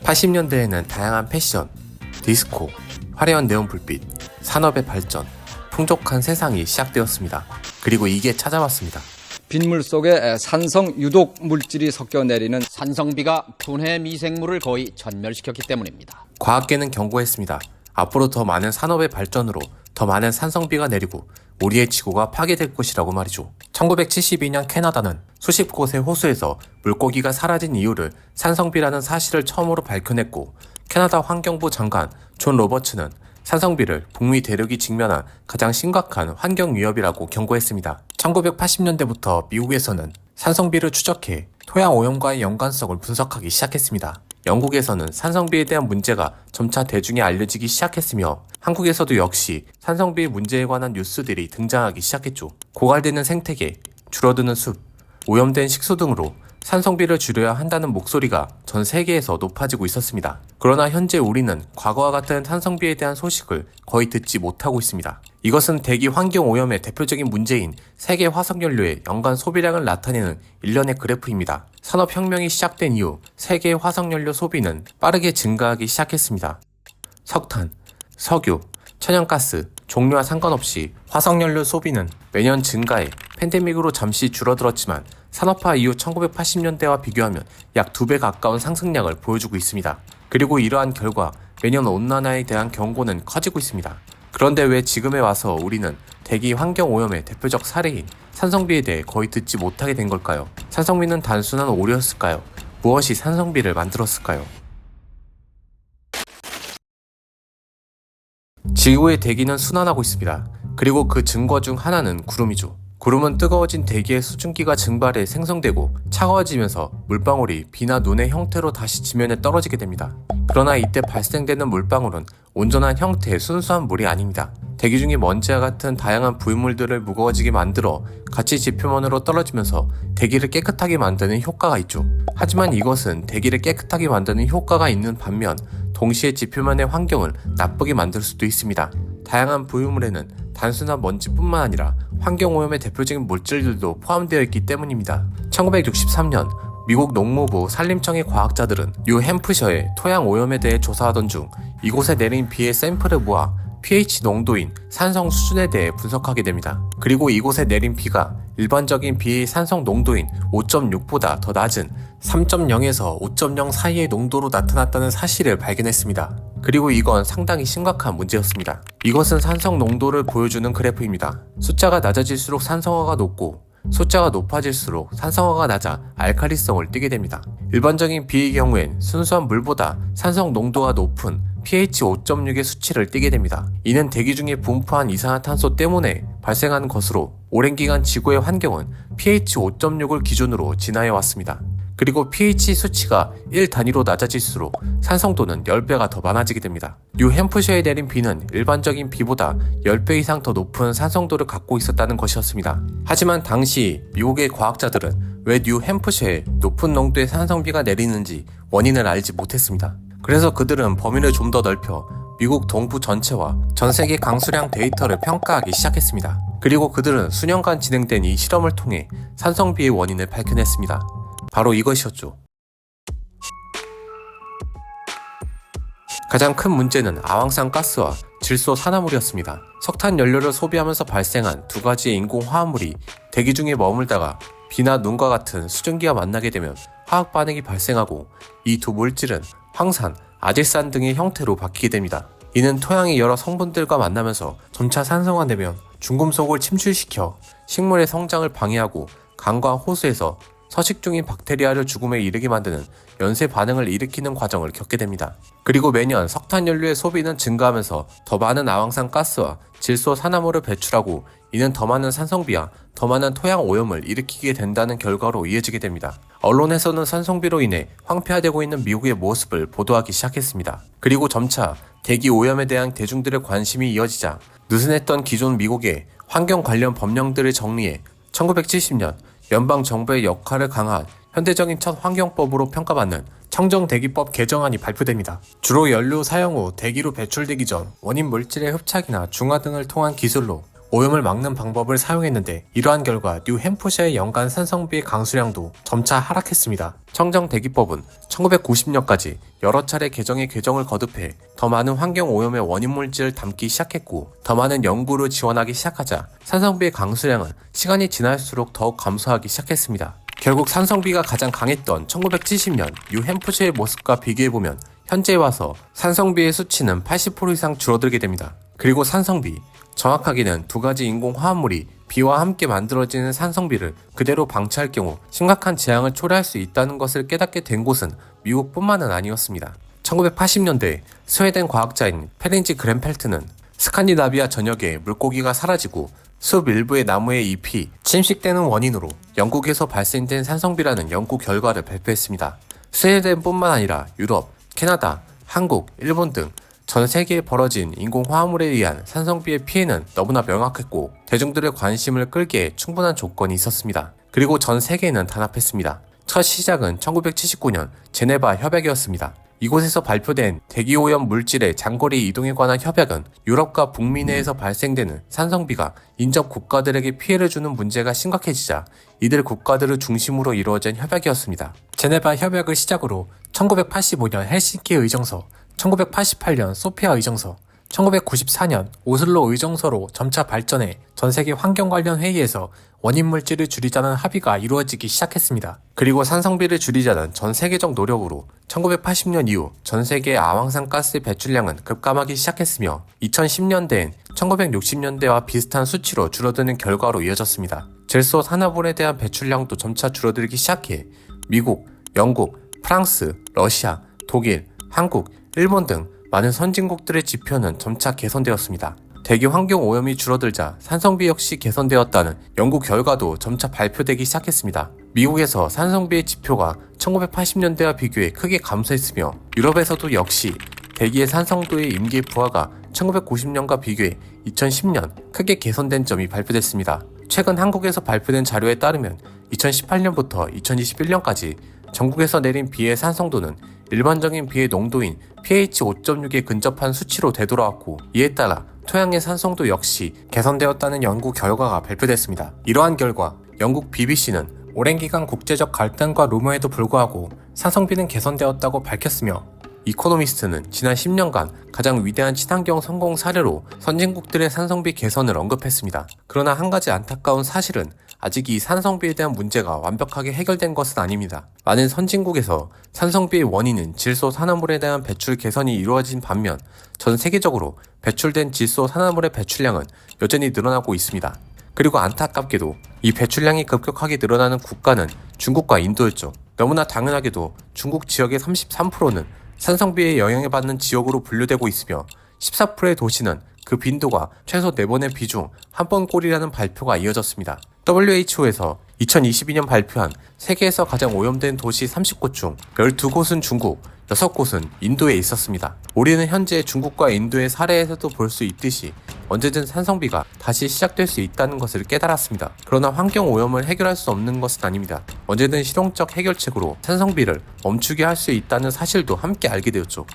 (80년대에는) 다양한 패션, 디스코, 화려한 네온 불빛, 산업의 발전, 풍족한 세상이 시작되었습니다. 그리고 이게 찾아왔습니다. 빗물 속에 산성 유독 물질이 섞여 내리는 산성비가 분해 미생물을 거의 전멸시켰기 때문입니다. 과학계는 경고했습니다. 앞으로 더 많은 산업의 발전으로 더 많은 산성비가 내리고 우리의 지구가 파괴될 것이라고 말이죠. 1972년 캐나다는 수십 곳의 호수에서 물고기가 사라진 이유를 산성비라는 사실을 처음으로 밝혀냈고, 캐나다 환경부 장관 존 로버츠는 산성비를 북미 대륙이 직면한 가장 심각한 환경 위협이라고 경고했습니다. 1980년대부터 미국에서는 산성비를 추적해 토양 오염과의 연관성을 분석하기 시작했습니다. 영국에서는 산성비에 대한 문제가 점차 대중에 알려지기 시작했으며, 한국에서도 역시 산성비 문제에 관한 뉴스들이 등장하기 시작했죠. 고갈되는 생태계, 줄어드는 숲, 오염된 식수 등으로 산성비를 줄여야 한다는 목소리가 전 세계에서 높아지고 있었습니다. 그러나 현재 우리는 과거와 같은 산성비에 대한 소식을 거의 듣지 못하고 있습니다. 이것은 대기 환경 오염의 대표적인 문제인 세계 화석연료의 연간 소비량을 나타내는 일련의 그래프입니다. 산업혁명이 시작된 이후 세계의 화석연료 소비는 빠르게 증가하기 시작했습니다. 석탄, 석유, 천연가스, 종류와 상관없이 화석연료 소비는 매년 증가해 팬데믹으로 잠시 줄어들었지만 산업화 이후 1980년대와 비교하면 약 2배 가까운 상승량을 보여주고 있습니다. 그리고 이러한 결과 매년 온난화에 대한 경고는 커지고 있습니다. 그런데 왜 지금에 와서 우리는 대기 환경 오염의 대표적 사례인 산성비에 대해 거의 듣지 못하게 된 걸까요? 산성비는 단순한 오류였을까요? 무엇이 산성비를 만들었을까요? 지구의 대기는 순환하고 있습니다. 그리고 그 증거 중 하나는 구름이죠. 구름은 뜨거워진 대기의 수증기가 증발해 생성되고 차가워지면서 물방울이 비나 눈의 형태로 다시 지면에 떨어지게 됩니다. 그러나 이때 발생되는 물방울은 온전한 형태의 순수한 물이 아닙니다. 대기 중의 먼지와 같은 다양한 부유물들을 무거워지게 만들어 같이 지표면으로 떨어지면서 대기를 깨끗하게 만드는 효과가 있죠. 하지만 이것은 대기를 깨끗하게 만드는 효과가 있는 반면 동시에 지표면의 환경을 나쁘게 만들 수도 있습니다. 다양한 부유물에는 단순한 먼지뿐만 아니라 환경오염의 대표적인 물질들도 포함되어 있기 때문입니다. 1963년 미국 농무부 산림청의 과학자들은 뉴 햄프셔의 토양 오염에 대해 조사하던 중 이곳에 내린 비의 샘플을 모아 pH 농도인 산성 수준에 대해 분석하게 됩니다. 그리고 이곳에 내린 비가 일반적인 비의 산성 농도인 5.6보다 더 낮은 3.0에서 5.0 사이의 농도로 나타났다는 사실을 발견했습니다. 그리고 이건 상당히 심각한 문제였습니다. 이것은 산성 농도를 보여주는 그래프입니다. 숫자가 낮아질수록 산성화가 높고 숫자가 높아질수록 산성화가 낮아 알칼리성을 띠게 됩니다. 일반적인 비의 경우엔 순수한 물보다 산성 농도가 높은 pH 5.6의 수치를 띠게 됩니다. 이는 대기 중에 분포한 이산화탄소 때문에 발생하는 것으로 오랜 기간 지구의 환경은 pH 5.6을 기준으로 진화해 왔습니다. 그리고 pH 수치가 1 단위로 낮아질수록 산성도는 10배가 더 많아지게 됩니다. 뉴 햄프셔에 내린 비는 일반적인 비보다 10배 이상 더 높은 산성도를 갖고 있었다는 것이었습니다. 하지만 당시 미국의 과학자들은 왜 뉴 햄프셔에 높은 농도의 산성비가 내리는지 원인을 알지 못했습니다. 그래서 그들은 범위를 좀 더 넓혀 미국 동부 전체와 전 세계 강수량 데이터를 평가하기 시작했습니다. 그리고 그들은 수년간 진행된 이 실험을 통해 산성비의 원인을 밝혀냈습니다. 바로 이것이었죠. 가장 큰 문제는 아황산 가스와 질소 산화물이었습니다. 석탄 연료를 소비하면서 발생한 두 가지의 인공 화합물이 대기 중에 머물다가 비나 눈과 같은 수증기와 만나게 되면 화학 반응이 발생하고 이 두 물질은 황산, 아질산 등의 형태로 바뀌게 됩니다. 이는 토양의 여러 성분들과 만나면서 점차 산성화되면 중금속을 침출시켜 식물의 성장을 방해하고 강과 호수에서 서식 중인 박테리아를 죽음에 이르게 만드는 연쇄 반응을 일으키는 과정을 겪게 됩니다. 그리고 매년 석탄 연료의 소비는 증가하면서 더 많은 아황산 가스와 질소 산화물을 배출하고 이는 더 많은 산성비와 더 많은 토양 오염을 일으키게 된다는 결과로 이어지게 됩니다. 언론에서는 산성비로 인해 황폐화되고 있는 미국의 모습을 보도하기 시작했습니다. 그리고 점차 대기 오염에 대한 대중들의 관심이 이어지자 느슨했던 기존 미국의 환경 관련 법령들을 정리해 1970년 연방정부의 역할을 강화한 현대적인 첫 환경법으로 평가받는 청정대기법 개정안이 발표됩니다. 주로 연료 사용 후 대기로 배출되기 전 원인 물질의 흡착이나 중화 등을 통한 기술로 오염을 막는 방법을 사용했는데 이러한 결과 뉴햄프셔의 연간 산성비의 강수량도 점차 하락했습니다. 청정대기법은 1990년까지 여러 차례 개정에 개정을 거듭해 더 많은 환경 오염의 원인 물질을 담기 시작했고 더 많은 연구를 지원하기 시작하자 산성비의 강수량은 시간이 지날수록 더욱 감소하기 시작했습니다. 결국 산성비가 가장 강했던 1970년 뉴햄프셔의 모습과 비교해보면 현재에 와서 산성비의 수치는 80% 이상 줄어들게 됩니다. 그리고 산성비, 정확하게는 두 가지 인공 화합물이 비와 함께 만들어지는 산성비를 그대로 방치할 경우 심각한 재앙을 초래할 수 있다는 것을 깨닫게 된 곳은 미국뿐만은 아니었습니다. 1980년대 스웨덴 과학자인 페린지 그랜펠트는 스칸디나비아 전역에 물고기가 사라지고 숲 일부의 나무의 잎이 침식되는 원인으로 영국에서 발생된 산성비라는 연구 결과를 발표했습니다. 스웨덴뿐만 아니라 유럽, 캐나다, 한국, 일본 등 전 세계에 벌어진 인공화합물에 의한 산성비의 피해는 너무나 명확했고 대중들의 관심을 끌기에 충분한 조건이 있었습니다. 그리고 전 세계는 단합했습니다. 첫 시작은 1979년 제네바 협약이었습니다. 이곳에서 발표된 대기오염 물질의 장거리 이동에 관한 협약은 유럽과 북미 내에서 발생되는 산성비가 인접 국가들에게 피해를 주는 문제가 심각해지자 이들 국가들을 중심으로 이루어진 협약이었습니다. 제네바 협약을 시작으로 1985년 헬싱키 의정서, 1988년 소피아 의정서, 1994년 오슬로 의정서로 점차 발전해 전세계 환경 관련 회의에서 원인 물질을 줄이자는 합의가 이루어지기 시작했습니다. 그리고 산성비를 줄이자는 전 세계적 노력으로 1980년 이후 전 세계의 아황산 가스 배출량은 급감하기 시작했으며 2010년대엔 1960년대와 비슷한 수치로 줄어드는 결과로 이어졌습니다. 질소 산화물에 대한 배출량도 점차 줄어들기 시작해 미국, 영국, 프랑스, 러시아, 독일, 한국, 일본 등 많은 선진국들의 지표는 점차 개선되었습니다. 대기 환경 오염이 줄어들자 산성비 역시 개선되었다는 연구 결과도 점차 발표되기 시작했습니다. 미국에서 산성비의 지표가 1980년대와 비교해 크게 감소했으며 유럽에서도 역시 대기의 산성도의 임계 부하가 1990년과 비교해 2010년 크게 개선된 점이 발표됐습니다. 최근 한국에서 발표된 자료에 따르면 2018년부터 2021년까지 전국에서 내린 비의 산성도는 일반적인 비의 농도인 pH 5.6에 근접한 수치로 되돌아왔고 이에 따라 토양의 산성도 역시 개선되었다는 연구 결과가 발표됐습니다. 이러한 결과 영국 BBC는 오랜 기간 국제적 갈등과 루머에도 불구하고 산성비는 개선되었다고 밝혔으며 이코노미스트는 지난 10년간 가장 위대한 친환경 성공 사례로 선진국들의 산성비 개선을 언급했습니다. 그러나 한 가지 안타까운 사실은 아직 이 산성비에 대한 문제가 완벽하게 해결된 것은 아닙니다. 많은 선진국에서 산성비의 원인은 질소 산화물에 대한 배출 개선이 이루어진 반면 전 세계적으로 배출된 질소 산화물의 배출량은 여전히 늘어나고 있습니다. 그리고 안타깝게도 이 배출량이 급격하게 늘어나는 국가는 중국과 인도였죠. 너무나 당연하게도 중국 지역의 33%는 산성비에 영향을 받는 지역으로 분류되고 있으며 14%의 도시는 그 빈도가 최소 4번의 비중 1번꼴이라는 발표가 이어졌습니다. WHO에서 2022년 발표한 세계에서 가장 오염된 도시 30곳 중 12곳은 중국, 6곳은 인도에 있었습니다. 우리는 현재 중국과 인도의 사례에서도 볼 수 있듯이 언제든 산성비가 다시 시작될 수 있다는 것을 깨달았습니다. 그러나 환경 오염을 해결할 수 없는 것은 아닙니다. 언제든 실용적 해결책으로 산성비를 멈추게 할 수 있다는 사실도 함께 알게 되었죠.